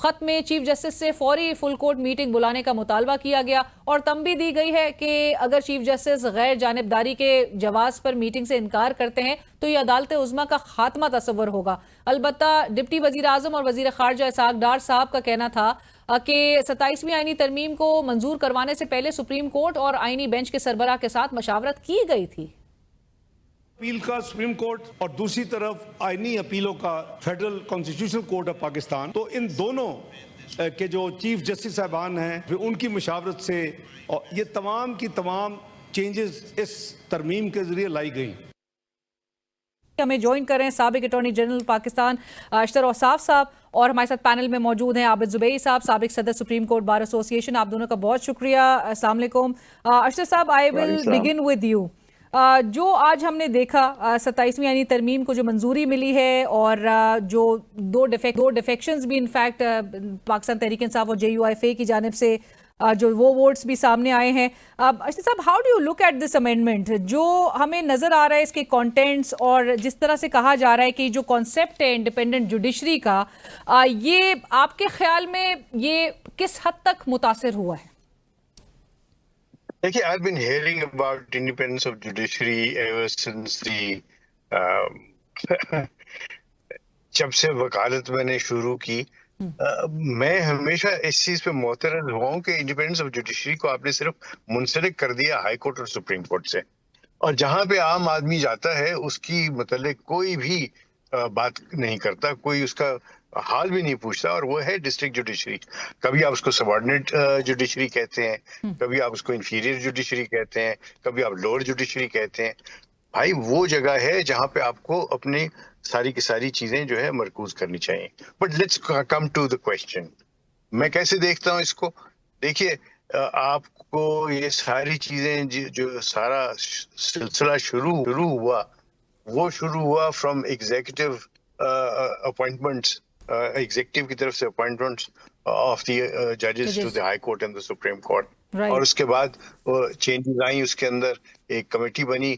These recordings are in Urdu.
خط میں چیف جسٹس سے فوری فل کورٹ میٹنگ بلانے کا مطالبہ کیا گیا اور تنبیہ دی گئی ہے کہ اگر چیف جسٹس غیر جانبداری کے جواز پر میٹنگ سے انکار کرتے ہیں تو یہ عدالت عظمیٰ کا خاتمہ تصور ہوگا. البتہ ڈپٹی وزیر اعظم اور وزیر خارجہ اسحاق ڈار صاحب کا کہنا تھا کہ 27ویں آئینی ترمیم کو منظور کروانے سے پہلے سپریم کورٹ اور آئینی بینچ کے سربراہ کے ساتھ مشاورت کی گئی تھی. اپیل کا سپریم کورٹ اور دوسری طرف آئینی اپیلوں کا federal constitutional court of Pakistan, تو ان دونوں کے جو چیف جسٹس صاحبان ہیں ان کی مشاورت سے یہ تمام کی تمام چینجز اس ترمیم کے ذریعے لائی گئیں. ہمیں جوائن کریں سابق اٹارنی جنرل پاکستان اشتر اوصاف صاحب, اور ہمارے ساتھ پینل میں موجود ہیں عابد زبیری صاحب, سابق صدر سپریم کورٹ بار ایسوسی ایشن. آپ دونوں کا بہت شکریہ. السلام علیکم. اشتر صاحب, آئی ول بگن ود یو. جو آج ہم نے دیکھا 27ویں آئینی ترمیم کو جو منظوری ملی ہے اور جو دو ڈیفیکشنز بھی انفیکٹ پاکستان تحریک انصاف اور JUIFA کی جانب سے جو وہ ووٹس بھی سامنے آئے ہیں. اشتر صاحب, how do you look at this amendment? جو ہمیں نظر آ رہا ہے اس کے کانٹینٹس اور جس طرح سے کہا جا رہا ہے کہ جو کانسیپٹ ہے انڈیپینڈنٹ جوڈیشری کا, یہ آپ کے خیال میں یہ کس حد تک متاثر ہوا ہے؟ دیکھیے, I've been hearing about independence of judiciary ever since جب سے وکالت میں نے شروع کی. میں ہمیشہ اس چیز پہ معترض ہوا ہوں کہ انڈیپینڈنس آف جوڈیشری کو آپ نے صرف منسلک کر دیا ہائی کورٹ اور سپریم کورٹ سے, اور جہاں پہ عام آدمی جاتا ہے اس کی متعلق کوئی بھی بات نہیں کرتا, کوئی اس کا حال بھی نہیں پوچھتا, اور وہ ہے ڈسٹرکٹ جوڈیشری. کبھی آپ اس کو سبارڈینیٹ جوڈیشری کہتے ہیں, کبھی آپ اس کو انفیریئر جوڈیشری کہتے ہیں, کبھی آپ لوور جوڈیشری کہتے ہیں. بھائی وہ جگہ ہے جہاں پہ آپ کو اپنی ساری کی ساری چیزیں جو ہے مرکوز کرنی چاہیے. But let's come to the question. میں کیسے دیکھتا ہوں اس کو؟ دیکھیے, آپ کو یہ ساری چیزیں جو سارا سلسلہ شروع ہوا, وہ شروع ہوا فرام ایگزیکٹو اپوائنٹمنٹس, ایگزیکٹو کی طرف سے اپوائنٹمنٹس آف دی ججز to the High Court and the Supreme Court. اور اس کے بعد چینجز آئیں, اس کے اندر ایک کمیٹی بنی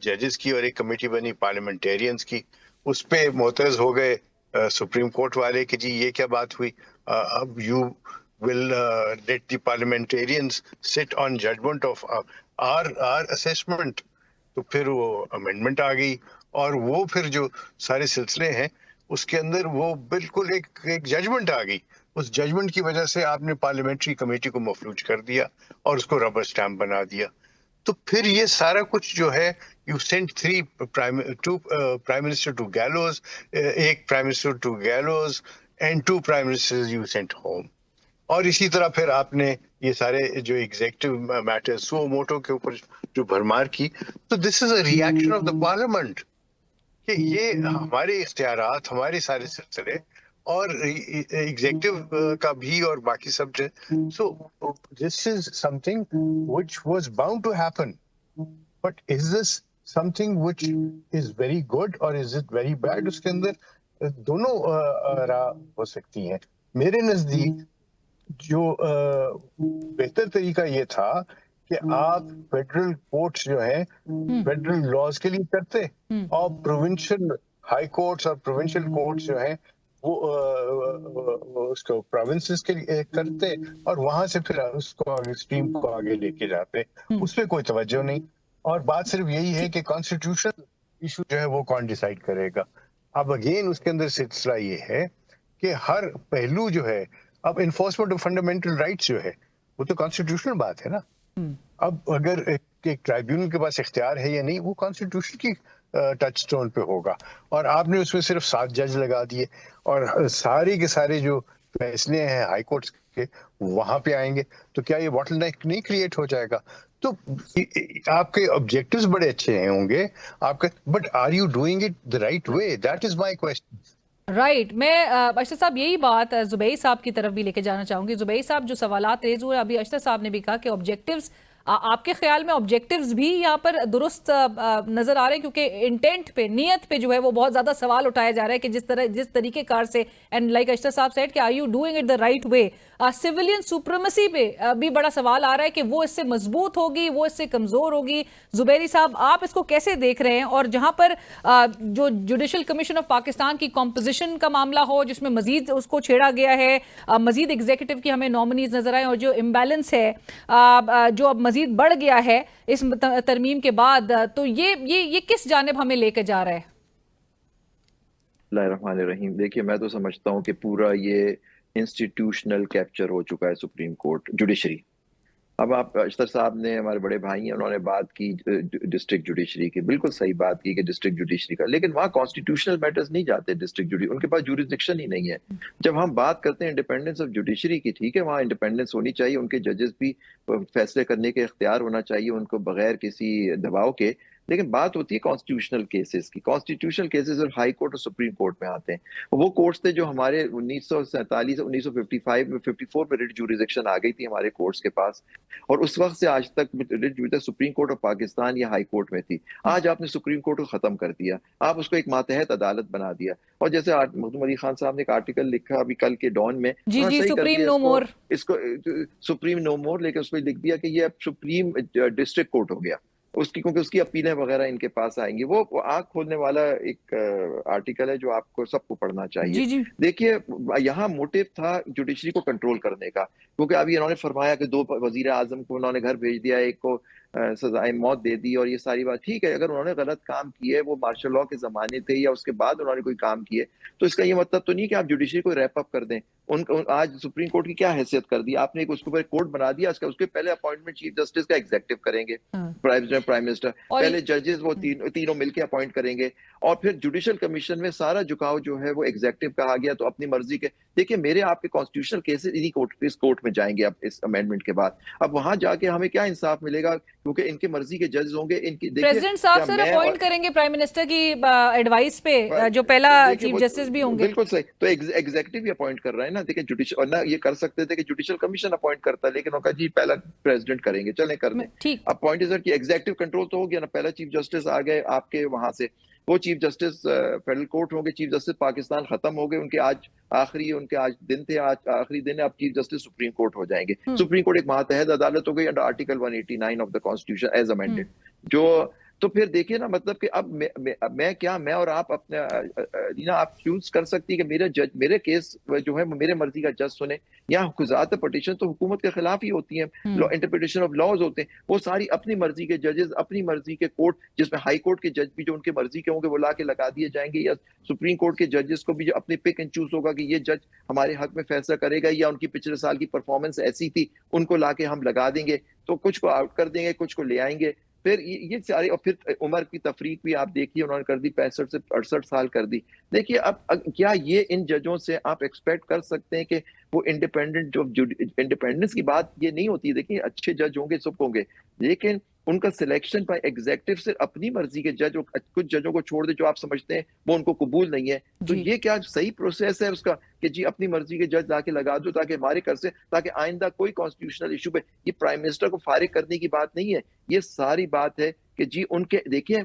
ججز کی اور ایک کمیٹی بنی پارلیمنٹیرینز کی. اس پہ معترض ہو گئے سپریم کورٹ والے کہ جی یہ کیا بات ہوئی, اب you will let the parliamentarians سٹ آن ججمنٹ آف آر اسیسمنٹ. تو پھر وہ امینڈمنٹ آ گئی, اور وہ پھر جو سارے سلسلے ہیں اس کے اندر وہ بالکل ایک ججمنٹ آ گئی. اس ججمنٹ کی وجہ سے آپ نے پارلیمنٹری کمیٹی کو مفلوج کر دیا اور اس کو ربر سٹیمپ بنا دیا. تو پھر یہ سارا کچھ جو ہے, you sent 2 prime minister to gallows, ایک prime minister to gallows and 2 prime minister you sent home. اور اسی طرح پھر آپ نے یہ سارے جو ایگزیکٹو میٹر سو موٹو کے اوپر جو بھرمار کی. تو this is a reaction of the parliament کہ یہ ہمارے اختیارات, ہمارے سارے سلسلے اور ایگزیکٹو کا بھی اور باقی سب. So this is something which was bound to happen, but is this something which is very good اور از اٹ ویری بیڈ؟ اس کے اندر دونوں راہ ہو سکتی ہیں. میرے نزدیک جو بہتر طریقہ یہ تھا کہ آپ فیڈرل کورٹس جو ہیں فیڈرل لاز کے لیے کرتے, اور پروونشل ہائی کورٹس اور پروونشل کورٹس جو ہیں وہ اس کو پروونسز کے لیے کرتے, اور وہاں سے پھر اس کو اسٹریم کو آگے لے کے جاتے. اس پہ کوئی توجہ نہیں, اور بات صرف یہی ہے کہ کانسٹیٹیوشن ایشو جو ہے وہ کون ڈیسائیڈ کرے گا. اب اگین اس کے اندر سلسلہ یہ ہے کہ ہر پہلو جو ہے, اب انفورسمنٹ آف فنڈامنٹل رائٹس جو ہے وہ تو کانسٹیٹیوشنل بات ہے نا. اب اگر ایک ٹرائیبیونل کے پاس اختیار ہے یا نہیں, وہ کانسٹیٹیوشن کی ٹچ سٹون پہ ہوگا. اور آپ نے اس میں صرف 7 جج لگا دیے, اور سارے کے سارے جو فیصلے ہیں ہائی کورٹس کے وہاں پہ آئیں گے, تو کیا یہ باٹل نیک نہیں کریٹ ہو جائے گا؟ تو آپ کے آبجیکٹیوز بڑے اچھے ہیں ہوں گے آپ کے, but are you doing it the right way? That is my question. Right. میں اشتر صاحب یہی بات زبیری صاحب کی طرف بھی لے کے جانا چاہوں گی. زبیری صاحب, جو سوالات ریز ہوئے, ابھی اشتر صاحب نے بھی کہا کہ آبجیکٹیوز آپ کے خیال میں آبجیکٹیوز بھی یہاں پر درست نظر آ رہے ہیں؟ کیونکہ انٹینٹ پہ، نیت پہ جو ہے وہ بہت زیادہ سوال اٹھایا جا رہا ہے کہ جس طریقے کار سے، اینڈ لائک اشتر صاحب سیڈ کہ are you doing it the right way. Civilian supremacy پہ بھی بڑا سوال آ رہا ہے کہ وہ اس سے مضبوط ہوگی، وہ اس سے کمزور ہوگی. زبیری صاحب، آپ اس کو کیسے دیکھ رہے ہیں؟ اور جہاں پر جو جوڈیشل کمیشن آف پاکستان کی کمپوزیشن کا معاملہ ہو، جس میں مزید اس کو چھیڑا گیا ہے، مزید ایگزیکٹو کی ہمیں نامنیز نظر آئے، اور جو امبیلنس ہے جو اب مزید بڑھ گیا ہے اس ترمیم کے بعد، تو یہ کس جانب ہمیں لے کے جا رہا ہے؟ اللہ الرحمن الرحیم. دیکھیے، میں تو سمجھتا ہوں کہ پورا یہ انسٹیٹیوشنل کیپچر ہو چکا ہے سپریم کورٹ جوڈیشری. اب آپ اشتر صاحب نے، ہمارے بڑے بھائی ہیں، انہوں نے بات کی ڈسٹرکٹ جوڈیشری کی، بالکل صحیح بات کی کہ ڈسٹرکٹ جوڈیشری کا، لیکن وہاں کانسٹیٹیوشنل میٹرز نہیں جاتے ڈسٹرکٹ جوڈیشری، ان کے پاس جوریسڈکشن ہی نہیں ہے. جب ہم بات کرتے ہیں انڈیپینڈنس آف جوڈیشری کی، ٹھیک ہے، وہاں انڈیپینڈنس ہونی چاہیے، ان کے ججز بھی فیصلے کرنے کے اختیار ہونا چاہیے ان کو بغیر کسی دباؤ کے. لیکن بات ہوتی ہے کانسٹیٹیوشنل کیسز کی. کانسٹیٹیوشنل کیسز اور ہائی کورٹ اور سپریم کورٹ میں آتے ہیں. وہ کورٹس تھے جو ہمارے 1947 1955 میں 54 میں ریٹ جوریسڈکشن آ گئی تھی ہمارے کورٹس کے پاس، اور اس وقت سے آج تک سپریم کورٹ آف پاکستان یا ہائی کورٹ میں تھی. آج آپ نے سپریم کورٹ کو ختم کر دیا، آپ اس کو ایک ماتحت عدالت بنا دیا. اور جیسے مخدوم علی خان صاحب نے ایک آرٹیکل لکھا ابھی کل کے ڈان میں، جی سپریم نو مور، اس کو سپریم نو مور، لیکن اس میں لکھ دیا کہ یہ اب سپریم ڈسٹرکٹ کورٹ ہو گیا اس کی، کیونکہ اس کی اپیلیں وغیرہ ان کے پاس آئیں گی. وہ آنکھ کھولنے والا ایک آرٹیکل ہے جو آپ کو سب کو پڑھنا چاہیے. دیکھیے، یہاں موٹیو تھا جوڈیشری کو کنٹرول کرنے کا، کیونکہ ابھی انہوں نے فرمایا کہ 2 وزیر اعظم کو انہوں نے گھر بھیج دیا، ایک کو سزائے موت دے دی، اور یہ ساری بات ٹھیک ہے. اگر انہوں نے غلط کام کیے، وہ مارشل لاء کے زمانے تھے یا اس کے بعد انہوں نے کوئی کام کیے، تو اس کا یہ مطلب تو نہیں کہ آپ جوڈیشری کو ریپ اپ کر دیں. آج سپریم کورٹ کی کیا حیثیت کر دی آپ نے؟ اس کے اوپر کورٹ بنا دیا، اس کے پہلے اپوائنٹمنٹ چیف جسٹس کا ایگزیکٹو کریں گے، پرائم منسٹر، پہلے ججز وہ تینوں مل کے اپوائنٹ کریں گے، اور پھر جوڈیشل کمیشن میں سارا جھکاؤ جو ہے وہ ایگزیکٹو کا آ گیا. تو اپنی مرضی کے، دیکھیں میرے آپ کے کانسٹیٹیوشنل کیسز اس کورٹ میں جائیں گے اب اس امینڈمنٹ کے بعد. اب وہاں جا کے ہمیں کیا انصاف ملے گا؟ کیونکہ ان کے مرضی کے ججز ہوں گے. ان کی پریزیڈنٹ صاحب سر اپوائنٹ کریں گے پرائم منسٹر کی ایڈوائس پہ، جو پہلا چیف جسٹس بھی ہوں گے. بالکل صحیح. تو ایگزیکٹو ہی اپوائنٹ کر رہے ہیں نا. دیکھیں جوڈیشل، اور نہ یہ کر سکتے تھے کہ جوڈیشل کمیشن اپوائنٹ کرتا ہے، لیکن انہوں نے کہا جی پہلا پریزیڈنٹ کریں گے، چلیں کر دیں. اپوائنٹ کی ایگزیکٹو کنٹرول تو ہو گیا نا. پہلا چیف جسٹس آ گئے آپ کے وہاں سے، وہ چیف جسٹس فیڈرل کورٹ ہوں گے. چیف جسٹس پاکستان ختم ہو گئے، ان کے آج دن تھے، آج آخری دن ہے. اب چیف جسٹس سپریم کورٹ ہو جائیں گے. سپریم کورٹ ایک ماتحت عدالت ہو گئی under article 189 of the constitution as amended. تو پھر دیکھیں نا، مطلب کہ اب میں اور آپ اپنے آپ چوز کر سکتی کہ میرے کیس جو ہے میرے مرضی کا جج سنے، یا خزات پٹیشن تو حکومت کے خلاف ہی ہوتی ہیں، انٹرپریٹیشن آف لاز ہوتے ہیں، وہ ساری اپنی مرضی کے ججز، اپنی مرضی کے کورٹ، جس میں ہائی کورٹ کے جج بھی جو ان کے مرضی کے ہوں گے وہ لا کے لگا دیے جائیں گے، یا سپریم کورٹ کے ججز کو بھی جو اپنے پک اینڈ چوز ہوگا کہ یہ جج ہمارے حق میں فیصلہ کرے گا، یا ان کی پچھلے سال کی پرفارمنس ایسی تھی ان کو لا کے ہم لگا دیں گے. تو کچھ کو آؤٹ کر دیں گے، کچھ کو لے آئیں گے. پھر یہ سارے، اور پھر عمر کی تفریق بھی آپ دیکھیے انہوں نے کر دی، 65 سے 68 سال کر دی. دیکھیے اب کیا یہ ان ججوں سے آپ ایکسپیکٹ کر سکتے ہیں کہ وہ انڈیپینڈنٹ، جو انڈیپینڈنس کی بات یہ نہیں ہوتی ہے. دیکھیے اچھے جج ہوں گے، سب ہوں گے، لیکن ان کا سلیکشن بائی ایگزیکٹو صرف اپنی مرضی کے جج، کچھ ججوں کو چھوڑ دے جو آپ سمجھتے ہیں وہ ان کو قبول نہیں ہے. تو یہ کیا صحیح پروسیس ہے اس کا کہ جی اپنی مرضی کے جج لا کے لگا دو تاکہ ہمارے کر سے، تاکہ آئندہ کوئی کانسٹیٹیوشنل ایشو پہ، یہ پرائم منسٹر کو فارغ کرنے کی بات نہیں ہے. یہ ساری بات ہے کہ جی ان کے، دیکھیں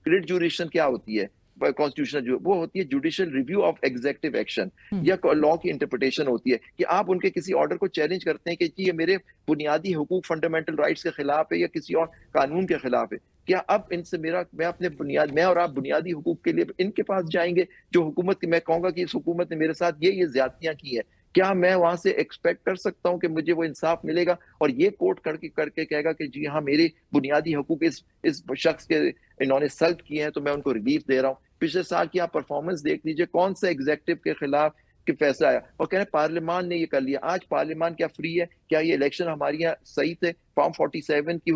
ریٹ جوریسڈکشن کیا ہوتی ہے کانسٹیٹیوشنل، جو وہ ہوتی ہے judicial review of executive action, یا لا کی انٹرپریٹیشن ہوتی ہے کہ آپ ان کے کسی آرڈر کو چیلنج کرتے ہیں کہ جی یہ میرے بنیادی حقوق، فنڈامنٹل رائٹس کے خلاف ہے یا کسی اور قانون کے خلاف ہے. کیا اب ان سے میں اپنے میں اور آپ بنیادی حقوق کے لیے ان کے پاس جائیں گے جو حکومت کی، میں کہوں گا کہ اس حکومت نے میرے ساتھ یہ زیادتیاں کی ہیں، کیا میں وہاں سے ایکسپیکٹ کر سکتا ہوں کہ مجھے وہ انصاف ملے گا؟ اور یہ کورٹ کر کے کہے گا کہ جی ہاں میرے بنیادی حقوق اس شخص کے انہوں نے سلٹ کیے ہیں تو میں ان کو ریلیف دے رہا ہوں. پچھلے سال کی آپ پرفارمنس دیکھ لیجئے، کون سا ایگزیکٹو کے خلاف کہ فیصلہ آیا، اور کہہ رہے ہیں پارلیمان نے یہ کر لیا. آج پارلیمان کیا فری ہے؟ کیا یہ الیکشن ہماری یہاں صحیح تھے؟ فارم 47 کی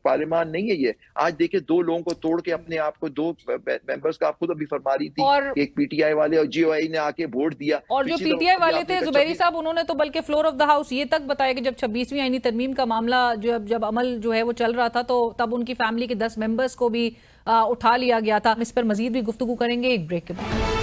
پارلیمان نہیں ہے یہ. آج دیکھیں 2 لوگوں کو توڑ کے اپنے آپ کو 2 ممبرز کا، آپ خود ابھی فرما رہی تھی کہ ایک پی ٹی آئی والے اور جی او آئی نے آ کے ووٹ دیا، اور جو پی ٹی آئی والے تھے زبیری صاحب، انہوں نے تو بلکہ فلور آف دا ہاؤس یہ تک بتایا کہ جب 26ویں آئینی ترمیم کا معاملہ جب عمل جو ہے وہ چل رہا تھا تو تب ان کی فیملی کے 10 ممبرز کو بھی اٹھا لیا گیا تھا. اس پر مزید بھی گفتگو کریں گے ایک بریک کے بعد.